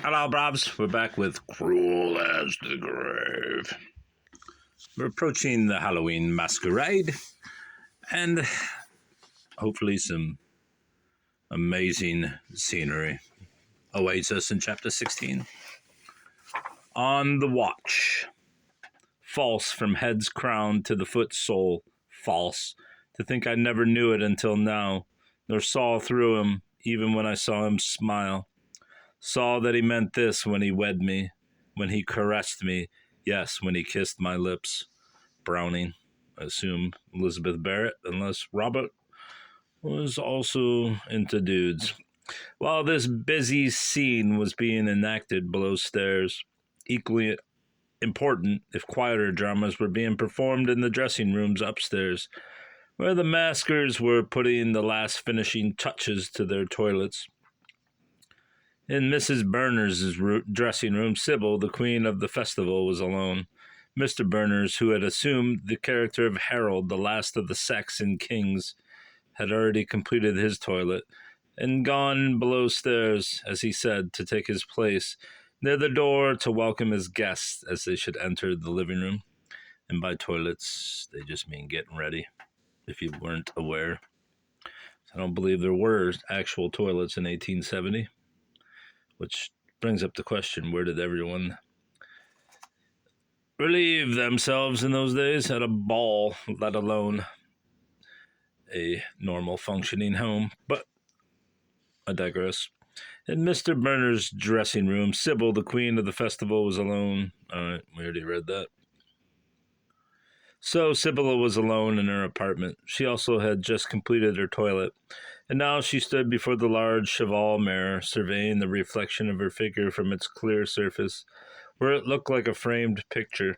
Hello, Brobs. We're back with Cruel as the Grave. We're approaching the Halloween masquerade, and hopefully some amazing scenery awaits us in Chapter 16. On the watch. False from head's crown to the foot sole. False. To think I never knew it until now, nor saw through him, even when I saw him smile. Saw that he meant this when he wed me, when he caressed me, yes, when he kissed my lips. Browning, I assume Elizabeth Barrett, unless Robert was also into dudes. While this busy scene was being enacted below stairs, equally important, if quieter dramas were being performed in the dressing rooms upstairs, where the maskers were putting the last finishing touches to their toilets. In Mrs. Berners' dressing room, Sybil, the queen of the festival, was alone. Mr. Berners, who had assumed the character of Harold, the last of the Saxon kings, had already completed his toilet and gone below stairs, as he said, to take his place near the door to welcome his guests as they should enter the living room. And by toilets, they just mean getting ready, if you weren't aware. I don't believe there were actual toilets in 1870. Which brings up the question, where did everyone relieve themselves in those days at a ball, let alone a normal functioning home? But I digress. In Mr. Berners' dressing room, Sybil, the queen of the festival, was alone. Alright, we already read that. So Sybil was alone in her apartment. She also had just completed her toilet, and now she stood before the large cheval mirror, surveying the reflection of her figure from its clear surface, where it looked like a framed picture.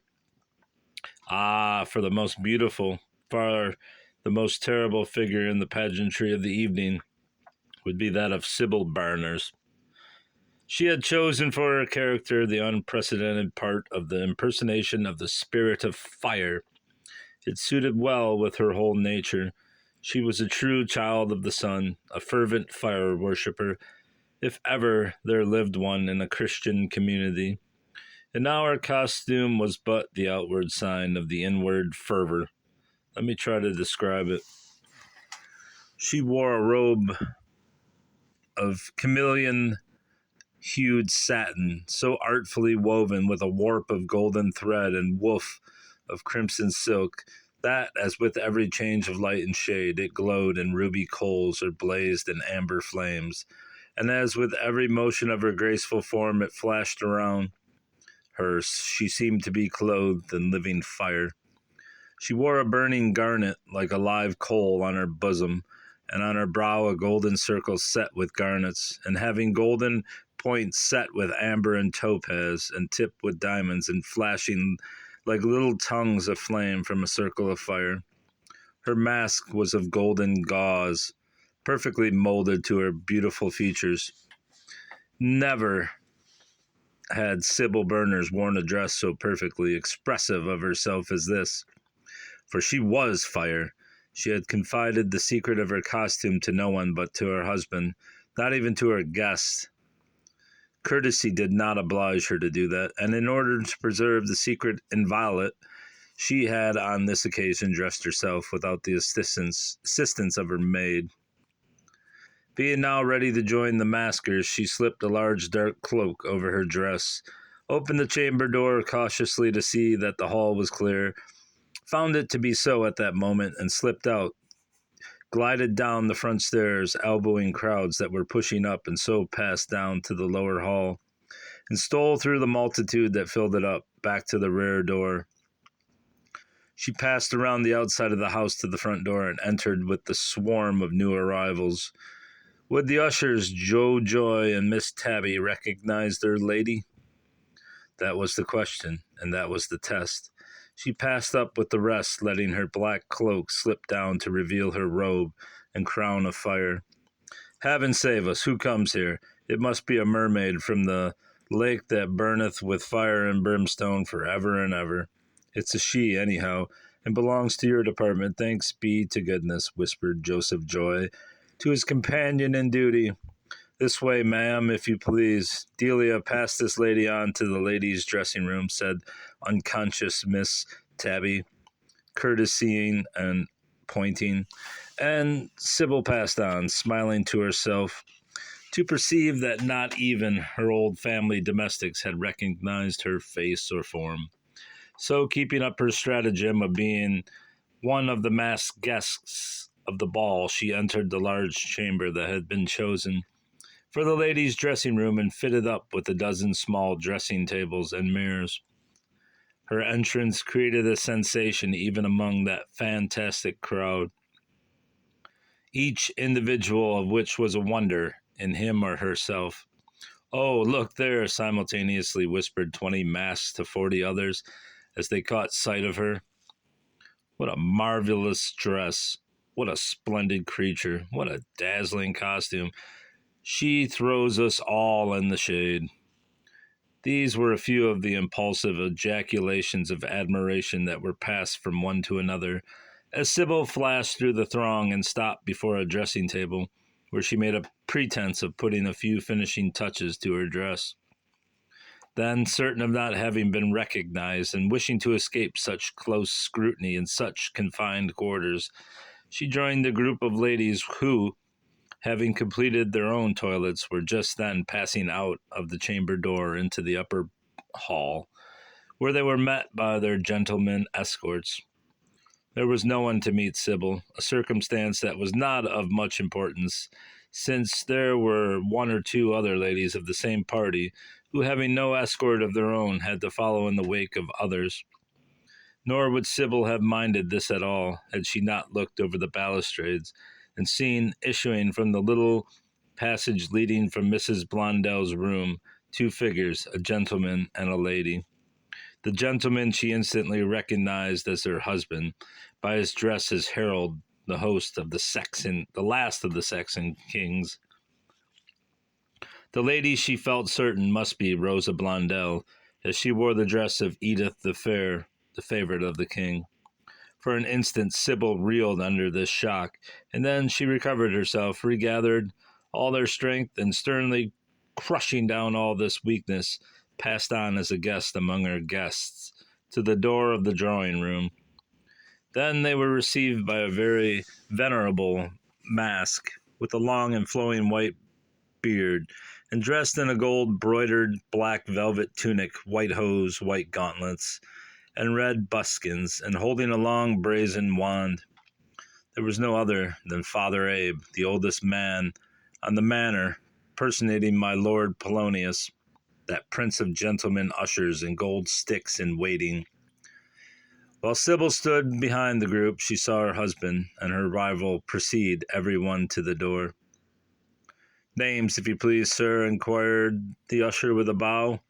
Ah, for the most beautiful, far the most terrible figure in the pageantry of the evening would be that of Sybil Berners. She had chosen for her character the unprecedented part of the impersonation of the spirit of fire. It suited well with her whole nature. She was a true child of the sun, a fervent fire worshipper, if ever there lived one in a Christian community. And now her costume was but the outward sign of the inward fervor. Let me try to describe it. She wore a robe of chameleon-hued satin, so artfully woven with a warp of golden thread and woof of crimson silk, that, as with every change of light and shade, it glowed in ruby coals or blazed in amber flames, and as with every motion of her graceful form it flashed around her, she seemed to be clothed in living fire. She wore a burning garnet like a live coal on her bosom, and on her brow a golden circle set with garnets, and having golden points set with amber and topaz, and tipped with diamonds, and flashing like little tongues of flame from a circle of fire. Her mask was of golden gauze, perfectly molded to her beautiful features. Never had Sybil Berners worn a dress so perfectly expressive of herself as this, for she was fire. She had confided the secret of her costume to no one but to her husband, not even to her guests. Courtesy did not oblige her to do that, and in order to preserve the secret inviolate, she had on this occasion dressed herself without the assistance of her maid. Being now ready to join the maskers, she slipped a large dark cloak over her dress, opened the chamber door cautiously to see that the hall was clear, found it to be so at that moment, and slipped out, glided down the front stairs, elbowing crowds that were pushing up, and so passed down to the lower hall, and stole through the multitude that filled it up, back to the rear door. She passed around the outside of the house to the front door and entered with the swarm of new arrivals. Would the ushers, Joe Joy and Miss Tabby, recognize their lady? That was the question, and that was the test. She passed up with the rest, letting her black cloak slip down to reveal her robe and crown of fire. Heaven save us, who comes here? It must be a mermaid from the lake that burneth with fire and brimstone forever and ever. It's a she, anyhow, and belongs to your department. Thanks be to goodness, whispered Joseph Joy to his companion in duty. "This way, ma'am, if you please." "Delia, pass this lady on to the ladies' dressing room," said unconscious Miss Tabby, courtesying and pointing. And Sybil passed on, smiling to herself, to perceive that not even her old family domestics had recognized her face or form. So, keeping up her stratagem of being one of the masked guests of the ball, she entered the large chamber that had been chosen for the ladies' dressing room and fitted up with a dozen small dressing tables and mirrors. Her entrance created a sensation even among that fantastic crowd, each individual of which was a wonder in him or herself. "Oh, look there," simultaneously whispered 20 masks to 40 others as they caught sight of her. "What a marvelous dress! What a splendid creature! What a dazzling costume! She throws us all in the shade." These were a few of the impulsive ejaculations of admiration that were passed from one to another, as Sybil flashed through the throng and stopped before a dressing table, where she made a pretense of putting a few finishing touches to her dress. Then, certain of not having been recognized, and wishing to escape such close scrutiny in such confined quarters, she joined the group of ladies who, having completed their own toilets, were just then passing out of the chamber door into the upper hall, where they were met by their gentlemen escorts. There was no one to meet Sybil, a circumstance that was not of much importance, since there were one or two other ladies of the same party who, having no escort of their own, had to follow in the wake of others. Nor would Sybil have minded this at all, had she not looked over the balustrades and seen, issuing from the little passage leading from Mrs. Blondell's room, two figures, a gentleman and a lady. The gentleman she instantly recognized as her husband, by his dress as herald, the host of the last of the Saxon kings. The lady she felt certain must be Rosa Blondel, as she wore the dress of Edith the Fair, the favorite of the king. For an instant Sybil reeled under this shock, and then she recovered herself, regathered all their strength, and sternly crushing down all this weakness, passed on as a guest among her guests to the door of the drawing-room. Then they were received by a very venerable mask, with a long and flowing white beard, and dressed in a gold-broidered black velvet tunic, white hose, white gauntlets, and red buskins, and holding a long brazen wand. There was no other than Father Abe, the oldest man on the manor, personating my Lord Polonius, that prince of gentlemen ushers and gold sticks in waiting. While Sybil stood behind the group, she saw her husband and her rival precede every one to the door. "Names, if you please, sir," inquired the usher with a bow.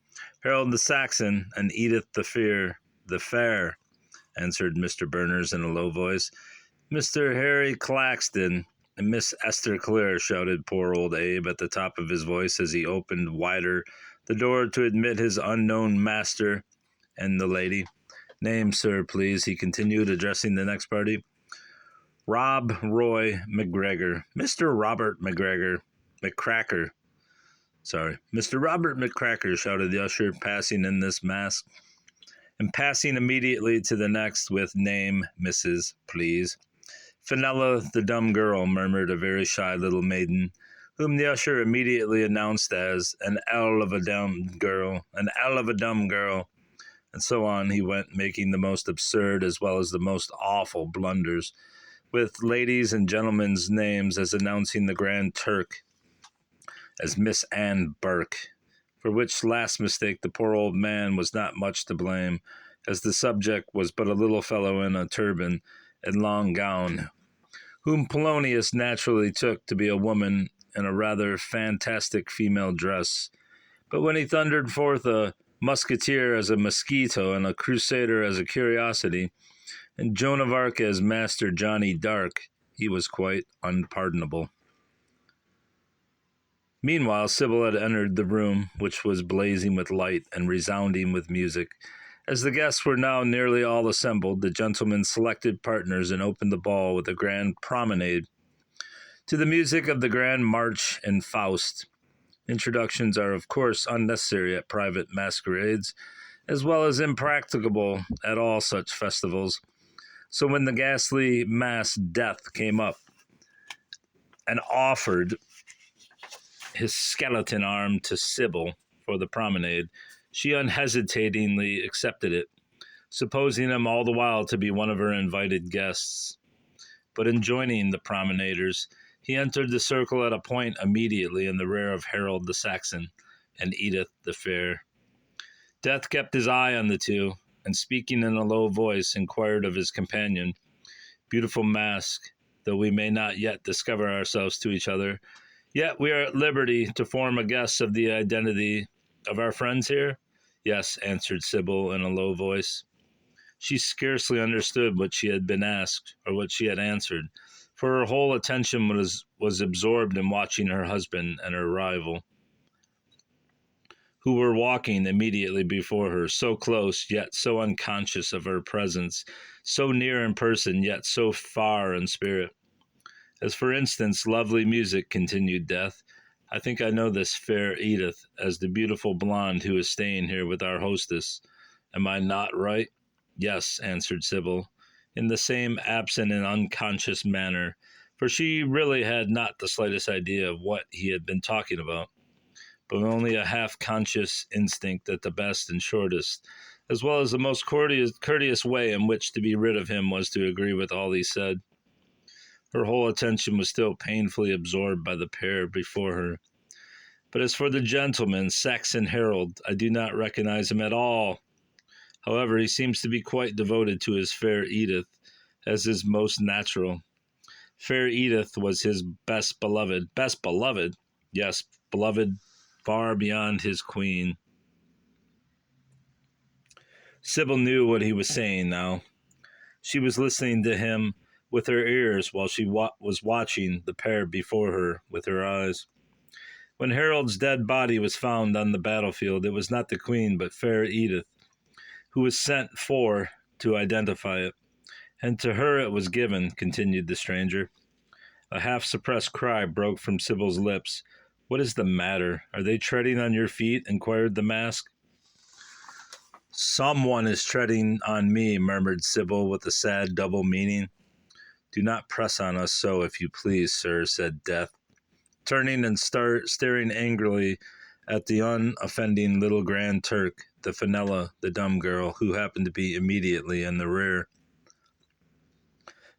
"Harold the Saxon and Edith the Fair," answered Mr. Berners in a low voice. "Mr. Harry Claxton and Miss Esther Clare," shouted poor old Abe at the top of his voice as he opened wider the door to admit his unknown master and the lady. "Name, sir, please," he continued, addressing the next party. "Rob Roy McGregor. Mr. Robert McGregor. McCracker. Mr. Robert McCracker," shouted the usher, passing in this mask, and passing immediately to the next with "Name, Mrs., please." "Fenella the dumb girl," murmured a very shy little maiden, whom the usher immediately announced as an "ell of a dumb girl, and so on he went, making the most absurd as well as the most awful blunders, with ladies' and gentlemen's names, as announcing the Grand Turk as Miss Anne Burke, for which last mistake the poor old man was not much to blame, as the subject was but a little fellow in a turban and long gown, whom Polonius naturally took to be a woman in a rather fantastic female dress. But when he thundered forth a musketeer as a mosquito and a crusader as a curiosity, and Joan of Arc as Master Johnny Dark, he was quite unpardonable. Meanwhile, Sybil had entered the room, which was blazing with light and resounding with music. As the guests were now nearly all assembled, the gentlemen selected partners and opened the ball with a grand promenade to the music of the Grand March and Faust. Introductions are, of course, unnecessary at private masquerades, as well as impracticable at all such festivals. So when the ghastly mass Death came up and offered his skeleton arm to Sybil for the promenade, she unhesitatingly accepted it, supposing him all the while to be one of her invited guests. But in joining the promenaders, he entered the circle at a point immediately in the rear of Harold the Saxon and Edith the Fair. Death kept his eye on the two, and speaking in a low voice, inquired of his companion, "Beautiful mask, though we may not yet discover ourselves to each other, yet we are at liberty to form a guess of the identity of our friends here?" "Yes," answered Sybil in a low voice. She scarcely understood what she had been asked or what she had answered, for her whole attention was absorbed in watching her husband and her rival, who were walking immediately before her, so close, yet so unconscious of her presence, so near in person, yet so far in spirit. "As for instance, lovely music," continued Death. "I think I know this fair Edith as the beautiful blonde who is staying here with our hostess. Am I not right?" "Yes," answered Sybil, in the same absent and unconscious manner, for she really had not the slightest idea of what he had been talking about, but only a half-conscious instinct that the best and shortest, as well as the most courteous way in which to be rid of him was to agree with all he said. Her whole attention was still painfully absorbed by the pair before her. "But as for the gentleman, Saxon Harold, I do not recognize him at all. However, he seems to be quite devoted to his fair Edith, as is most natural. Fair Edith was his best beloved." "Best beloved?" "Yes, beloved far beyond his queen." Sybil knew what he was saying now. She was listening to him with her ears while she was watching the pair before her with her eyes. When Harold's dead body was found on the battlefield, it was not the queen but fair Edith who was sent for to identify it. "And to her it was given," continued the stranger. A half-suppressed cry broke from Sybil's lips. "What is the matter? Are they treading on your feet?" inquired the mask. "Someone is treading on me," murmured Sybil with a sad double meaning. "Do not press on us so, if you please, sir," said Death, turning and staring angrily at the unoffending little Grand Turk, the Fenella, the dumb girl, who happened to be immediately in the rear.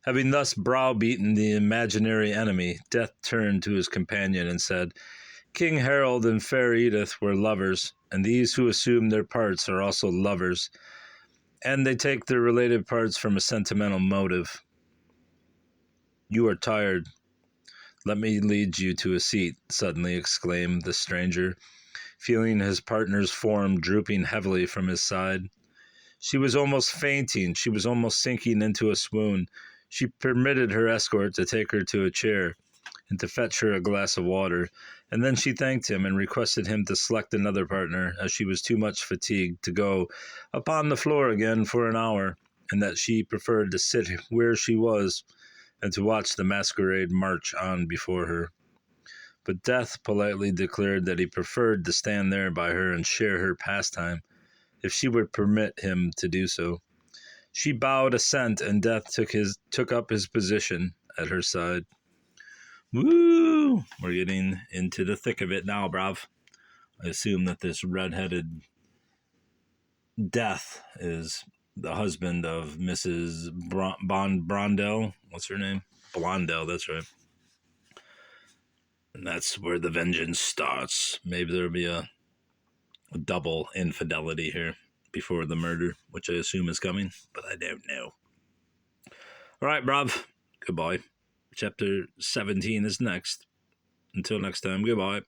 Having thus browbeaten the imaginary enemy, Death turned to his companion and said, "King Harold and fair Edith were lovers, and these who assume their parts are also lovers, and they take their related parts from a sentimental motive. You are tired. Let me lead you to a seat," suddenly exclaimed the stranger, feeling his partner's form drooping heavily from his side. She was almost fainting. She was almost sinking into a swoon. She permitted her escort to take her to a chair and to fetch her a glass of water, and then she thanked him and requested him to select another partner, as she was too much fatigued to go upon the floor again for an hour, and that she preferred to sit where she was and to watch the masquerade march on before her. But Death politely declared that he preferred to stand there by her and share her pastime, if she would permit him to do so. She bowed assent, and Death took up his position at her side. Woo! We're getting into the thick of it now, bruv. I assume that this red-headed Death is the husband of Mrs. Blondell. What's her name? Blondell, that's right. And that's where the vengeance starts. Maybe there'll be a double infidelity here before the murder, which I assume is coming, but I don't know. All right, bruv. Goodbye. Chapter 17 is next. Until next time, goodbye.